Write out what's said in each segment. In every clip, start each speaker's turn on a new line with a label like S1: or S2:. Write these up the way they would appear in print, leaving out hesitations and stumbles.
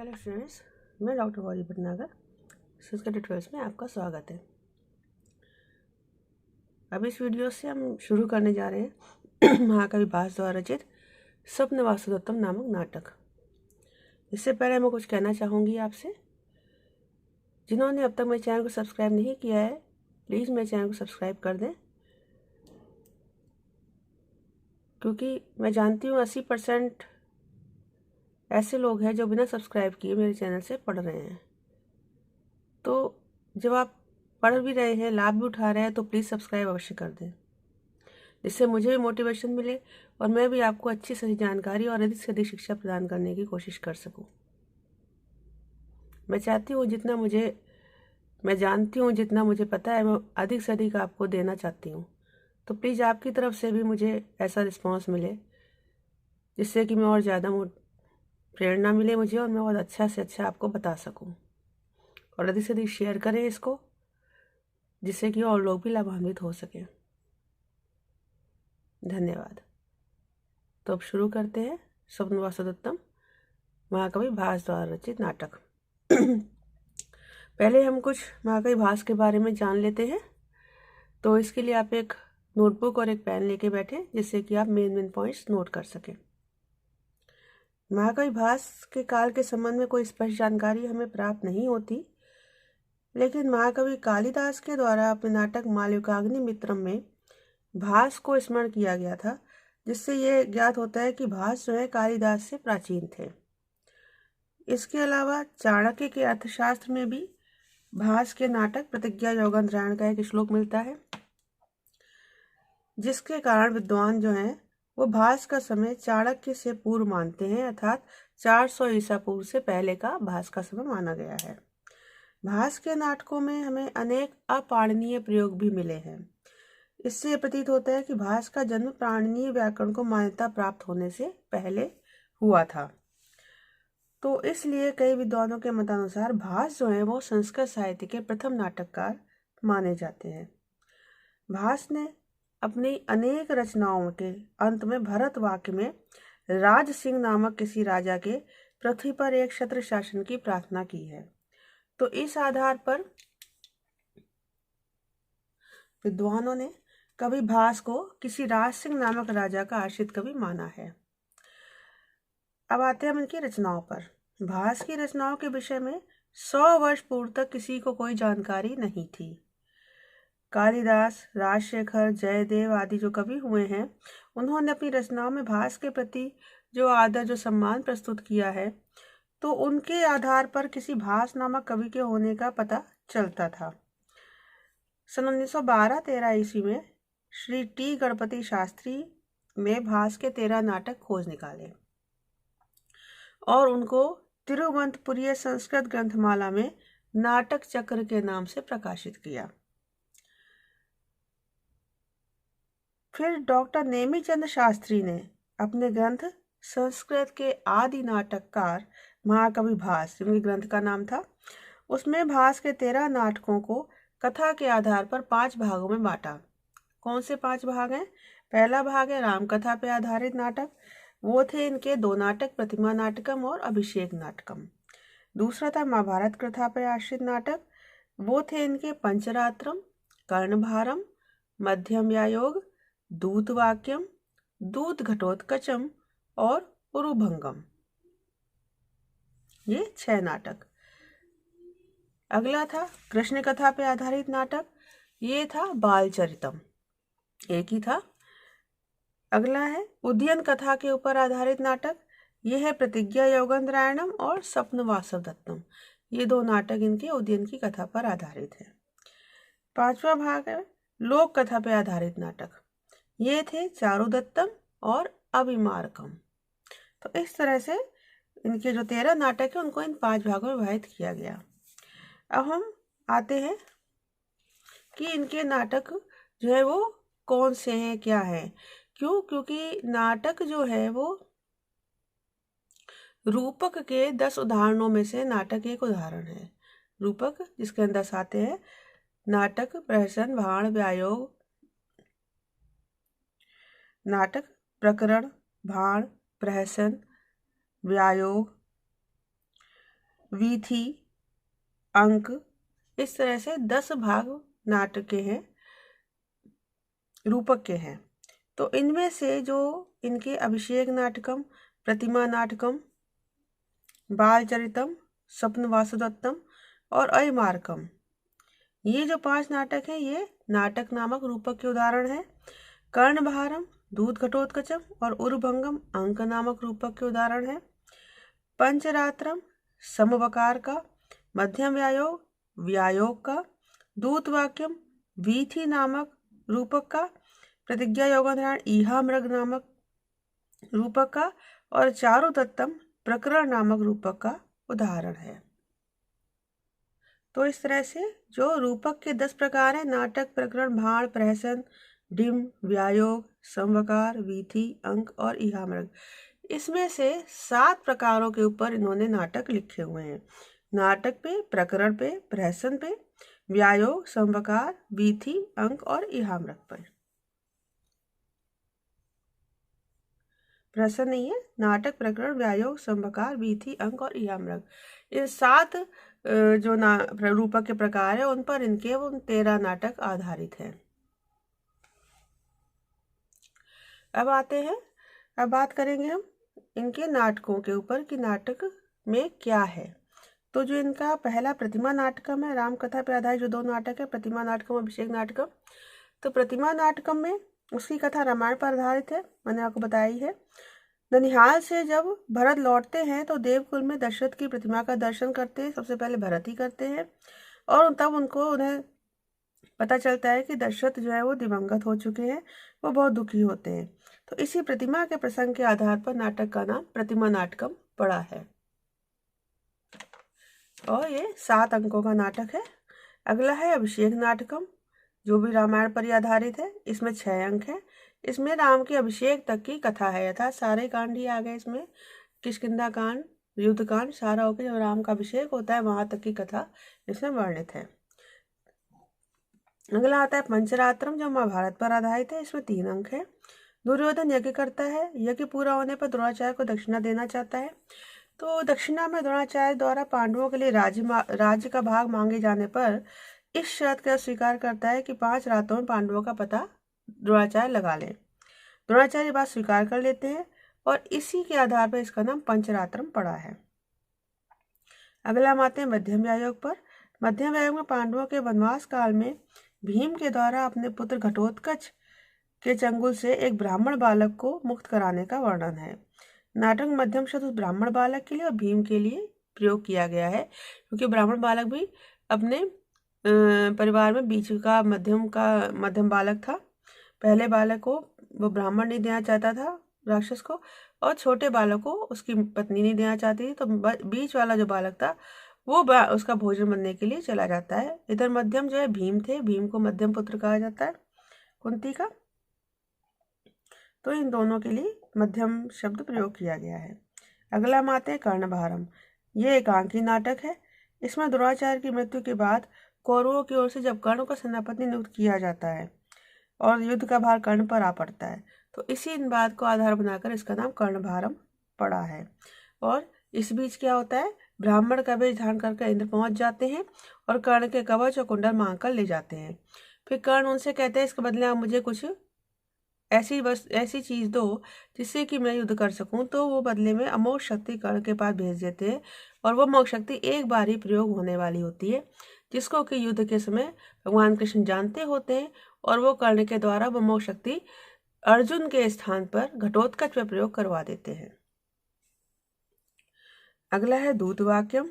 S1: Hello students, मैं doctor Gauri Bhatnagar Sanskrit tutorials में आपका स्वागत है। अब इस वीडियो से हम शुरू करने जा रहे हैं महाकवि भास द्वारा रचित स्वप्न वासुदेवोत्तम नामक नाटक। इससे पहले मैं कुछ कहना चाहूँगी आपसे। जिन्होंने अब तक मेरे चैनल को सब्सक्राइब नहीं किया है, प्लीज़ मेरे चैनल को सब्सक्राइब कर दें, क्योंकि मैं जानती हूँ 80% ऐसे लोग हैं जो बिना सब्सक्राइब किए मेरे चैनल से पढ़ रहे हैं। तो जब आप पढ़ भी रहे हैं, लाभ भी उठा रहे हैं, तो प्लीज़ सब्सक्राइब अवश्य कर दें, जिससे मुझे भी मोटिवेशन मिले और मैं भी आपको अच्छी सही जानकारी और अधिक से अधिक शिक्षा प्रदान करने की कोशिश कर सकूं। मैं चाहती हूँ मैं जानती हूँ जितना मुझे पता है, मैं अधिक से अधिक आपको देना चाहती हूँ। तो प्लीज़ आपकी तरफ से भी मुझे ऐसा रिस्पॉन्स मिले, जिससे कि मैं और ज़्यादा प्रेरणा मिले मुझे और मैं और अच्छा से अच्छा आपको बता सकूँ। और अधिक से अधिक शेयर करें इसको, जिससे कि और लोग भी लाभान्वित हो सकें। धन्यवाद। तो अब शुरू करते हैं स्वप्न वासुदेवोत्तम महाकवि भास द्वारा रचित नाटक। पहले हम कुछ महाकवि भास के बारे में जान लेते हैं। तो इसके लिए आप एक नोटबुक और एक पेन लेके बैठे, जिससे कि आप मेन पॉइंट्स नोट कर सकें। महाकवि भास के काल के संबंध में कोई स्पष्ट जानकारी हमें प्राप्त नहीं होती, लेकिन महाकवि कालिदास के द्वारा अपने नाटक मालविकाग्नि मित्रम में भास को स्मरण किया गया था, जिससे यह ज्ञात होता है कि भास जो है कालिदास से प्राचीन थे। इसके अलावा चाणक्य के अर्थशास्त्र में भी भास के नाटक प्रतिज्ञा योगंतरायण का एक श्लोक मिलता है, जिसके कारण विद्वान जो हैं वो भास का समय चाणक्य से पूर्व मानते हैं, अर्थात 400 ईसा पूर्व से पहले का भास का समय माना गया है। भास के नाटकों में हमें अनेक अपाणनीय प्रयोग भी मिले हैं। इससे प्रतीत होता है कि भास का जन्म पाणिनीय व्याकरण को मान्यता प्राप्त होने से पहले हुआ था। तो इसलिए कई विद्वानों के मतानुसार भास जो है वो संस्कृत साहित्य के प्रथम नाटककार माने जाते हैं। भास ने अपनी अनेक रचनाओं के अंत में भरत वाक्य में राज सिंह नामक किसी राजा के पृथ्वी पर एक क्षत्र शासन की प्रार्थना की है। तो इस आधार पर विद्वानों ने कवि भास को किसी राज सिंह नामक राजा का आश्रित कवि माना है। अब आते हैं हम इनकी रचनाओं पर। भास की रचनाओं के विषय में 100 वर्ष पूर्व तक किसी को कोई जानकारी नहीं थी। कालिदास, राजशेखर, जयदेव आदि जो कवि हुए हैं, उन्होंने अपनी रचनाओं में भास के प्रति जो आदर, जो सम्मान प्रस्तुत किया है, तो उनके आधार पर किसी भास नामक कवि के होने का पता चलता था। सन 1912-13 ईस्वी में श्री टी गणपति शास्त्री ने भास के 13 नाटक खोज निकाले और उनको तिरुवनंतपुरीय संस्कृत ग्रंथमाला में नाटक चक्र के नाम से प्रकाशित किया। फिर डॉक्टर नेमीचंद शास्त्री ने अपने ग्रंथ संस्कृत के आदि नाटककार महाकवि भास, जिनके ग्रंथ का नाम था, उसमें भास के 13 नाटकों को कथा के आधार पर 5 भागों में बांटा। कौन से 5 भाग हैं? पहला भाग है रामकथा पे आधारित नाटक, वो थे इनके 2 नाटक प्रतिमा नाटकम और अभिषेक नाटकम। दूसरा था महाभारत कथा पे आश्रित नाटक, वो थे इनके पंचरात्रम, कर्णभारम, मध्यम व्यायोग, दूत वाक्यम, दूत घटोत्कचम और उरुभंगम। ये 6 नाटक। अगला था कृष्ण कथा पे आधारित नाटक, ये था बालचरितम, एक ही था। अगला है उदयन कथा के ऊपर आधारित नाटक, यह है प्रतिज्ञा योगंतरायणम और स्वप्न वासुदेवोत्तम। ये 2 नाटक इनके उदयन की कथा पर आधारित है। 5वां भाग है लोक कथा पे आधारित नाटक, ये थे चारुदत्तम और अभिमारकम। तो इस तरह से इनके जो 13 नाटक है उनको इन 5 भागों में विभाजित किया गया। अब हम आते हैं कि इनके नाटक जो है वो कौन से हैं, क्या है। क्योंकि नाटक जो है वो रूपक के 10 उदाहरणों में से नाटक एक उदाहरण है। रूपक जिसके अंदर 10 आते हैं: नाटक, प्रहसन, भाण, व्यायोग, नाटक, प्रकरण, भाण, प्रहसन, व्यायोग, वीथी, अंक, इस तरह से 10 भाग नाटक के हैं, रूपक के हैं। तो इनमें से जो इनके अभिषेक नाटकम, प्रतिमा नाटकम, बालचरितम, स्वप्न वासुदत्तम और अयमार्कम, ये जो 5 नाटक हैं ये नाटक नामक रूपक के उदाहरण हैं। कर्णभारम, दूत घटोत्कचम और उरुभंगम अंक नामक रूपक के उदाहरण हैं। पंचरात्रम समवकार का, मध्यम व्यायोग व्यायोग का, दूत वाक्यम वीथी नामक रूपक का, प्रतिज्ञा योगाधारण ईहा मृग नामक रूपक का और चारुदत्तम प्रकरण नामक रूपक का उदाहरण है। तो इस तरह से जो रूपक के 10 प्रकार हैं, नाटक, प्रकरण, भाण, प्रहसन, डिम, व्यायोग, समवकार, वीथी, अंक और ईहामृग, इसमें से 7 प्रकारों के ऊपर इन्होंने नाटक लिखे हुए हैं। नाटक पे, प्रकरण पे, प्रहसन पे, व्यायोग, समवकार, वीथी, अंक और ईहामृग पर। प्रहसन नहीं है, नाटक, प्रकरण, व्यायोग, समवकार, वीथी, अंक और ईहामृग, इन 7 जो रूपक के प्रकार है उन पर इनके 13 नाटक आधारित हैं। अब बात करेंगे हम इनके नाटकों के ऊपर कि नाटक में क्या है। तो जो इनका पहला प्रतिमा नाटकम है, रामकथा पर आधारित जो 2 नाटक है, प्रतिमा नाटकम और अभिषेक नाटकम। तो प्रतिमा नाटकम में उसकी कथा रामायण पर आधारित है, मैंने आपको बताया ही है। ननिहाल से जब भरत लौटते हैं तो देवकुल में दशरथ की प्रतिमा का दर्शन करते हैं, सबसे पहले भरत ही करते हैं, और तब उन्हें पता चलता है कि दशरथ जो है वो दिवंगत हो चुके हैं, वो बहुत दुखी होते हैं। तो इसी प्रतिमा के प्रसंग के आधार पर नाटक का नाम प्रतिमा नाटकम पड़ा है और ये 7 अंकों का नाटक है। अगला है अभिषेक नाटकम, जो भी रामायण पर आधारित है। इसमें 6 अंक हैं। इसमें राम के अभिषेक तक की कथा है, अर्थात सारे कांड ही आ गए इसमें, किष्किंधा कांड, युद्ध कांड सारा होकर जब राम का अभिषेक होता है वहां तक की कथा इसमें वर्णित है। अगला आता है पंचरात्रम, जो महाभारत पर आधारित है। इसमें 3 अंक है। दुर्योधन यज्ञ करता है, यज्ञ पूरा होने पर द्रोणाचार्य को दक्षिणा देना चाहता है। तो दक्षिणा में द्रोणाचार्य द्वारा पांडवों के लिए राज्य का भाग मांगे जाने पर इस शर्त का स्वीकार करता है कि 5 रातों में पांडवों का पता द्रोणाचार्य लगा ले। द्रोणाचार्य बात स्वीकार कर लेते हैं और इसी के आधार पर इसका नाम पंचरात्रम पड़ा है। अगला हम आते हैं मध्यम व्यायोग पर। मध्यम व्यायोग में पांडवों के वनवास काल में भीम के द्वारा अपने पुत्र घटोत्कच के चंगुल से एक ब्राह्मण बालक को मुक्त कराने का वर्णन है। नाटक मध्यम शब्द उस ब्राह्मण बालक के लिए और भीम के लिए प्रयोग किया गया है, क्योंकि ब्राह्मण बालक भी अपने परिवार में बीच का मध्यम बालक था। पहले बालक को वो ब्राह्मण नहीं देना चाहता था, राक्षस को, और छोटे बालक को उसकी पत्नी नहीं देना चाहती थी। तो बीच वाला जो बालक था वो उसका भोजन बनने के लिए चला जाता है। इधर मध्यम जो है भीम थे, भीम को मध्यम पुत्र कहा जाता है कुंती का। तो इन दोनों के लिए मध्यम शब्द प्रयोग किया गया है। अगला हम आते हैं कर्णभारम। ये एकांकी नाटक है। इसमें द्रोणाचार्य की मृत्यु के बाद कौरवों की ओर से जब कर्ण को सेनापति नियुक्त किया जाता है और युद्ध का भार कर्ण पर आ पड़ता है, तो इसी इन बात को आधार बनाकर इसका नाम कर्णभारम पड़ा है। और इस बीच क्या होता है, ब्राह्मण का वेश धारण करके इंद्र पहुंच जाते हैं और कर्ण के कवच और कुंडल मांग कर ले जाते हैं। फिर कर्ण उनसे कहते हैं इसके बदले आप मुझे कुछ ऐसी चीज दो जिससे कि मैं युद्ध कर सकूं। तो वो बदले में अमोघ शक्ति कर्ण के पास भेज देते हैं, और वो अमोघ शक्ति एक बार ही प्रयोग होने वाली होती है, जिसको कि युद्ध के समय भगवान कृष्ण जानते होते हैं, और वो कर्ण के द्वारा वो अमोघ शक्ति अर्जुन के स्थान पर घटोत्कच में प्रयोग करवा देते हैं। अगला है दूत वाक्यम,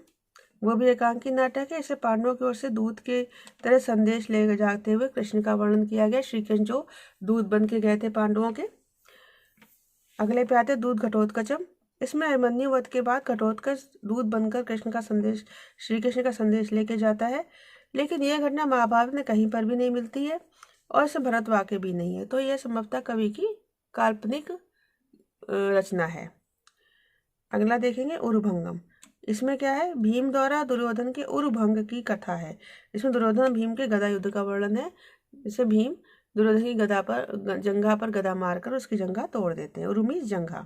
S1: वो भी एकांकी नाटक है। इसे पांडवों की ओर से दूत के तरह संदेश ले जाते हुए कृष्ण का वर्णन किया गया। श्री कृष्ण जो दूत बन के गए थे पांडवों के। अगले पे आते दूत घटोत्कचम। इसमें अभिमन्यु वध के बाद घटोत्कच दूत बनकर श्री कृष्ण का संदेश लेके जाता है, लेकिन यह घटना महाभारत में कहीं पर भी नहीं मिलती है और इसे भरत वाक्य भी नहीं है। तो यह संभवतः कवि की काल्पनिक रचना है। अगला देखेंगे उरुभंगम। इसमें क्या है, भीम द्वारा दुर्योधन के उरुभंग की कथा है। इसमें दुर्योधन भीम के गदा युद्ध का वर्णन है। इसे भीम दुर्योधन की जंघा पर गदा मारकर उसकी जंघा तोड़ देते हैं। उरु मीन्स जंघा।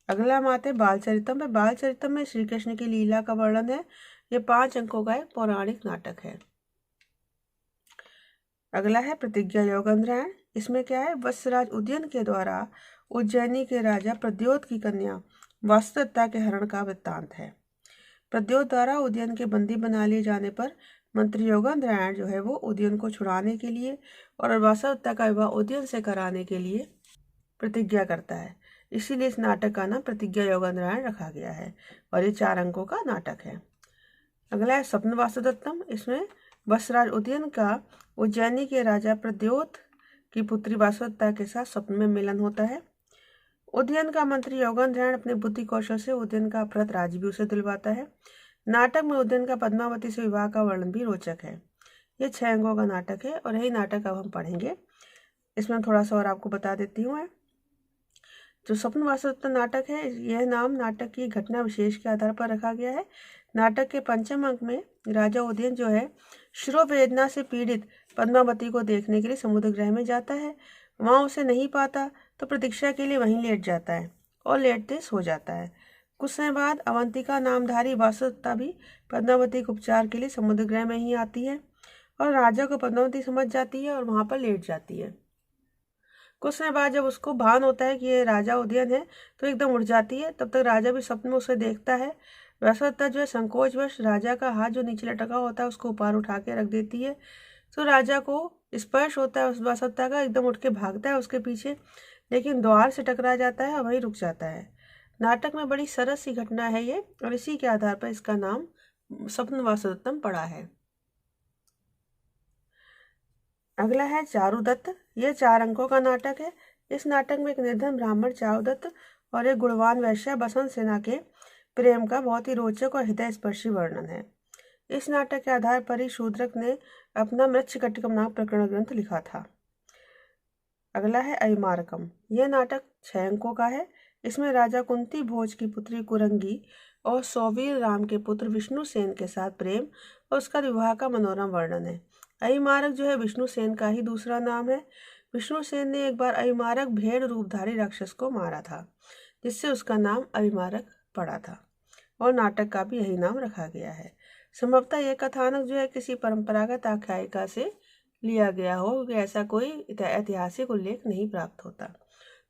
S1: अगला हम आते हैं बाल चरितम में। बाल चरितम में श्री कृष्ण की लीला का वर्णन है। ये 5 अंकों का एक पौराणिक नाटक है। अगला है प्रतिज्ञा योगेंद्रायण। इसमें क्या है, वत्सराज उदयन के द्वारा उज्जैनी के राजा प्रद्योत की कन्या वासुदत्ता के हरण का वृत्तांत है। प्रद्योत द्वारा उदयन के बंदी बना लिए जाने पर मंत्री योगेंद्रायण जो है वो उदयन को छुड़ाने के लिए और वासुदत्ता का विवाह उदयन से कराने के लिए प्रतिज्ञा करता है। इसीलिए इस नाटक का नाम प्रतिज्ञा योगेंद्रायण रखा गया है और ये 4 अंकों का नाटक है। अगला है स्वप्न वासुदत्तम। इसमें वत्सराज उदयन का उज्जैनी के राजा प्रद्योत की पुत्री वासुदत्ता के साथ स्वप्न में मिलन होता है। उदयन का मंत्री योगेंद्रायण अपने बुद्धि कौशल से उदयन का अपहृत राज्य भी उसे दिलवाता है। नाटक में उदयन का पद्मावती से विवाह का वर्णन भी रोचक है। ये 6 अंकों का नाटक है और यही नाटक अब हम पढ़ेंगे। इसमें थोड़ा सा और आपको बता देती हूँ मैं। जो स्वप्न वासुदत्ता नाटक है, यह नाम नाटक की घटना विशेष के आधार पर रखा गया है। नाटक के 5वें अंक में राजा उदयन जो है शिरोवेदना से पीड़ित पद्मावती को देखने के लिए समुद्र गृह में जाता है। वहां उसे नहीं पाता तो प्रतीक्षा के लिए वहीं लेट जाता है और लेटते सो जाता है। कुछ समय बाद अवंतिका नामधारी वासुदत्ता भी पद्मावती के उपचार के लिए समुद्र गृह में ही आती है और राजा को पद्मावती समझ जाती है और वहां पर लेट जाती है। कुछ समय बाद जब उसको भान होता है कि ये राजा उदयन है तो एकदम उठ जाती है। तब तक राजा भी स्वप्न में उसे देखता है। वासुदत्ता जो है संकोचवश राजा का हाथ जो नीचे लटका होता है उसको ऊपर उठा के रख देती है। तो राजा को स्पर्श होता है उस वासुदत्ता का, एकदम उठ के भागता है उसके पीछे, लेकिन द्वार से टकरा जाता है और वहीं रुक जाता है। नाटक में बड़ी सरस सी घटना है ये और इसी के आधार पर इसका नाम स्वप्न वासुदत्तम पड़ा है। अगला है चारुदत्त। यह 4 अंकों का नाटक है। इस नाटक में एक निर्धन ब्राह्मण चारुदत्त और एक गुणवान वैश्य बसंत सेना के प्रेम का बहुत ही रोचक और हृदय स्पर्शी वर्णन है। इस नाटक के आधार पर ही शूद्रक ने अपना मृच्छकटिकम नाम प्रकरण ग्रंथ लिखा था। अगला है अयमारकम। यह नाटक 6 अंकों का है। इसमें राजा कुंती भोज की पुत्री कुरंगी और सौवीर राम के पुत्र विष्णु सेन के साथ प्रेम और उसका विवाह का मनोरम वर्णन है। अयमारक जो है विष्णु सेन का ही दूसरा नाम है। विष्णु सेन ने एक बार अयमारक भेड़ रूपधारी राक्षस को मारा था, जिससे उसका नाम अयमारक पड़ा था और नाटक का भी यही नाम रखा गया है। संभवतः यह कथानक जो है किसी परंपरागत आख्यायिका से लिया गया हो, ऐसा कोई ऐतिहासिक उल्लेख नहीं प्राप्त होता।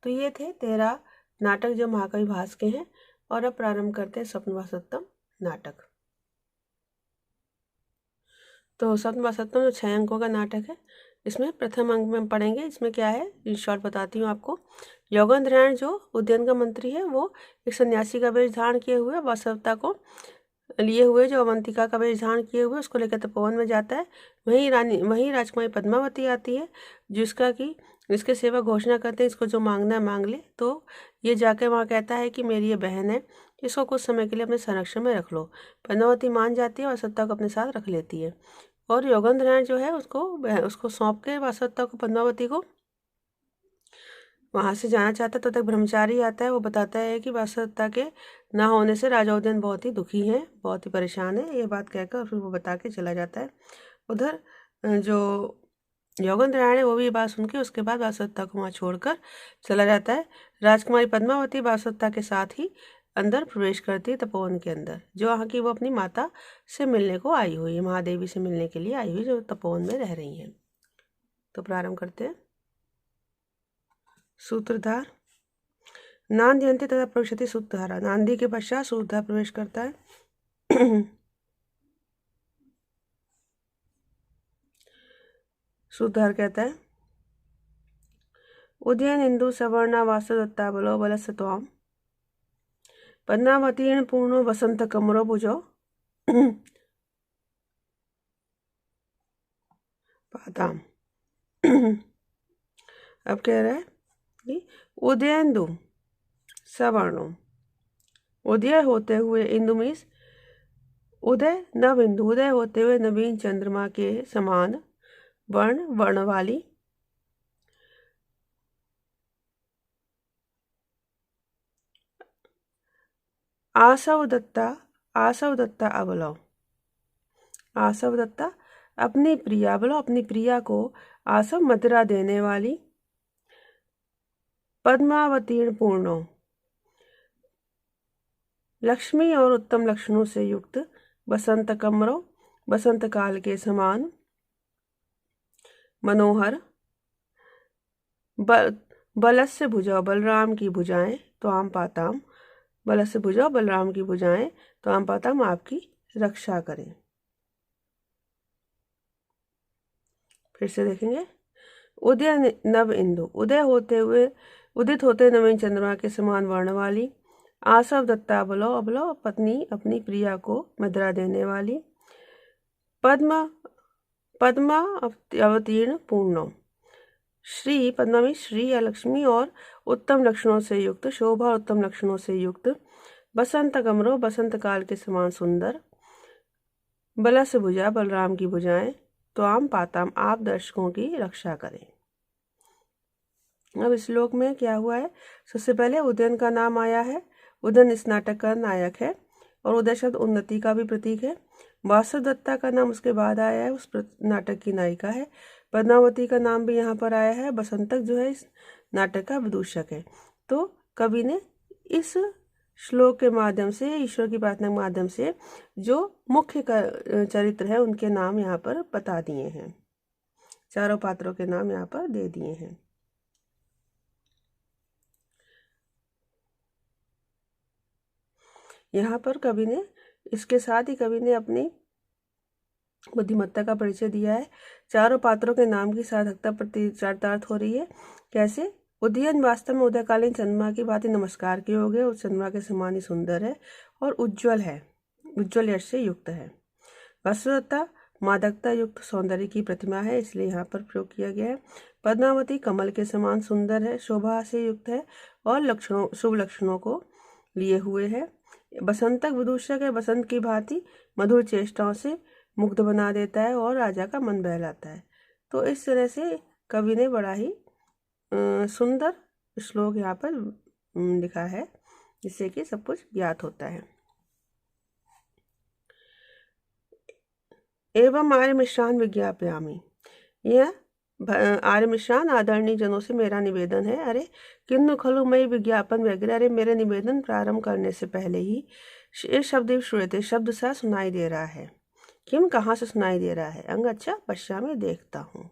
S1: तो ये थे 13 नाटक जो महाकवि भास के हैं। और अब प्रारंभ करते हैं स्वप्न वासुदत्तम नाटक। तो स्वप्न वासुदत्तम जो 6 अंकों का नाटक है, इसमें प्रथम अंक में हम पढ़ेंगे। इसमें क्या है, इन शॉर्ट बताती हूँ आपको। योगेंद्रायण जो उदयन का मंत्री है वो एक सन्यासी का वेश धारण किए हुए वासुदत्ता को लिए हुए, जो अवंतिका का वेश धारण किए हुए, उसको लेकर तपोवन में जाता है। वहीं राजकुमारी पद्मावती आती है, जिसके सेवक घोषणा करते हैं इसको जो मांगना है मांग ले। तो ये जाकर वहाँ कहता है कि मेरी ये बहन है, इसको कुछ समय के लिए अपने संरक्षण में रख लो। पद्मावती मान जाती है और वासुदत्ता को अपने साथ रख लेती है और योगेंद्रायण जो है उसको सौंप के वासुदत्ता को पद्मावती को वहां से जाना चाहता है। तो तक ब्रह्मचारी आता है, वो बताता है कि वासुदत्ता के ना होने से राजा उदयन बहुत ही दुखी हैं, बहुत ही परेशान है। ये बात कहकर फिर वो बता के चला जाता है। उधर जो योगेंद्रायण है वो भी ये बात सुन के उसके बाद वासुदत्ता को वहाँ छोड़कर चला जाता है। राजकुमारी पद्मावती वासुदत्ता के साथ ही अंदर प्रवेश करती है तपोवन के अंदर, जो वहाँ की वो अपनी माता से मिलने को आई हुई है, महादेवी से मिलने के लिए आई हुई, जो तपोवन में रह रही हैं। तो प्रारंभ करते हैं। सूत्रधार नांदयन्ति तथा प्रविशति सूत्रधारा। नांदी के पश्चात सूत्रधार प्रवेश करता है। सूत्रधार कहता है, उदयन इंदु सवर्णा वासुदत्ता बलो बलस्य त्वाम पद्मावतीर्ण पूर्णो वसंत कमरो भुजो पाताम। अब कह रहा है कि उदयेंदु सवर्णो, उदय होते हुए, इंदु मीन्स उदय, नव इंदु, उदय होते हुए नवीन चंद्रमा के समान वर्ण वाली आसवदत्ता अबलो। आसवदत्ता अपनी प्रिया, बोलो अपनी प्रिया को आसव मदिरा देने वाली। पद्मावतीर्ण पूर्णो, लक्ष्मी और उत्तम लक्षणों से युक्त, बसंत कमरो, बसंत काल के समान, मनोहर, बलस्य भुजा, बलराम की भुजाएं, त्वाम पाताम, बलस्य भुजा, बलराम की भुजाएं, त्वाम पाताम, आपकी रक्षा करें। फिर से देखेंगे। उदय नव इंदु, उदित होते नवीन चंद्रमा के समान वर्ण वाली। आसव दत्ता बलो, अबलो, पत्नी अपनी प्रिया को मदिरा देने वाली। पद्मा अवतीर्ण पूर्णो, श्री पद्मा में श्री या लक्ष्मी और उत्तम लक्षणों से युक्त, शोभा और उत्तम लक्षणों से युक्त। बसंत कमरो, बसंत काल के समान सुंदर। बलस भुजा, बलराम की भुजाएं। त्वाम पाताम, आप दर्शकों की रक्षा करें। अब इस श्लोक में क्या हुआ है? सबसे पहले उदयन का नाम आया है। उदयन इस नाटक का नायक है और उदय शब्द उन्नति का भी प्रतीक है। वासु दत्ता का नाम उसके बाद आया है, उस नाटक की नायिका है। पद्मावती का नाम भी यहाँ पर आया है। बसंतक जो है इस नाटक का विदूषक है। तो कवि ने इस श्लोक के माध्यम से, ईश्वर की प्रार्थना के माध्यम से जो मुख्य चरित्र है उनके नाम यहाँ पर बता दिए हैं। चारों पात्रों के नाम यहाँ पर दे दिए हैं। यहाँ पर कवि ने, इसके साथ ही कवि ने अपनी बुद्धिमत्ता का परिचय दिया है। चारों पात्रों के नाम की सार्थकता प्रतिचारितार्थ हो रही है। कैसे? उदयन वास्तव में उदयकालीन चंद्रमा की भांति नमस्कार के योग्य, उस चंद्रमा के समान ही सुंदर है और उज्ज्वल है, उज्ज्वल यश से युक्त है। वसुदत्ता मादकता युक्त सौंदर्य की प्रतिमा है, इसलिए यहाँ पर प्रयोग किया गया है। पद्मावती कमल के समान सुंदर है, शोभा से युक्त है और शुभ लक्षणों को लिए हुए है। बसंतक विदूषक है, बसंत की भांति मधुर चेष्टाओं से मुग्ध बना देता है और राजा का मन बहलाता है। तो इस तरह से कवि ने बड़ा ही सुंदर श्लोक यहाँ पर लिखा है, जिससे कि सब कुछ ज्ञात होता है। एवं आर्य मिश्रान विज्ञापयामि, यह आर्य मिश्रान आदरणीय जनों से मेरा निवेदन है। अरे किन्नु खलु मई विज्ञापन वगैरह, अरे मेरे निवेदन प्रारंभ करने से पहले ही शब्द श्रूयते, शब्द सा सुनाई दे रहा है। किम, कहाँ से सुनाई दे रहा है? अंग, अच्छा, पश्चिमी, देखता हूँ।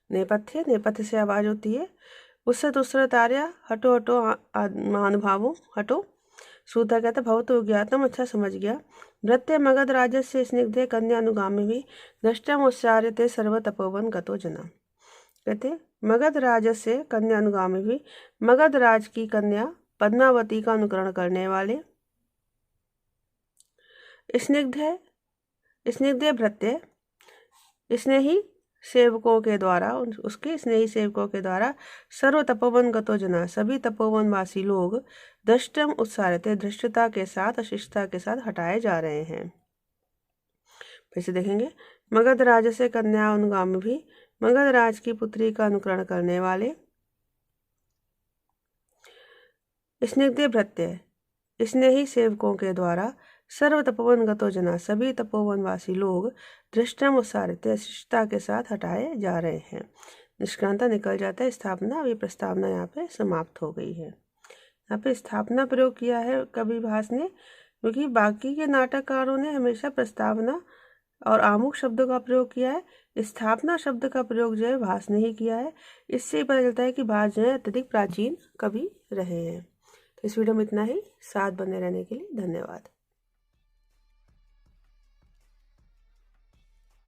S1: नेपथ्य, नेपथ्य से आवाज होती है। उससे दूसरा तार्या, हटो हटो महानुभावो, हटो। सूता कहता भवतो ज्ञातम, अच्छा समझ गया। नृत्य मगध राजस्य स्निग्धे कन्या अनुगामी भी दृष्टम उच्चार्यते सर्व तपोवन गतो जना। कहते मगध राजस्य कन्या अनुगामी भी, मगध राज की कन्या पद्मावती का अनुकरण करने वाले। स्निग्ध भृत्य, स्नेही सेवकों के द्वारा, उसके स्नेही सेवकों के द्वारा सर्व तपोवन गतो जना, सभी तपोवनवासी लोग दृष्टम उत्सारते, धृष्टता के साथ, अशिष्टता के साथ हटाए जा रहे हैं। फिर से देखेंगे। मगध राज से कन्या अनुगामी भी, मगध राज की पुत्री का अनुकरण करने वाले। स्निग्ध भृत्य, स्नेही सेवकों के द्वारा सर्व तपोवन गतो जना, सभी तपोवनवासी लोग दृष्टम उत्सारित, अशिष्टता के साथ हटाए जा रहे हैं। निष्क्रांता निकल जाता है। स्थापना, अभी प्रस्तावना यहाँ पे समाप्त हो गई है। यहाँ पे स्थापना प्रयोग किया है कवि भास ने, क्योंकि बाकी के नाटककारों ने हमेशा प्रस्तावना और आमुख शब्दों का प्रयोग किया है। स्थापना शब्द का प्रयोग जो है भास ने ही किया है। इससे पता चलता है कि भास जो है अत्यधिक प्राचीन कवि रहे हैं। तो इस वीडियो में इतना ही। साथ बने रहने के लिए धन्यवाद।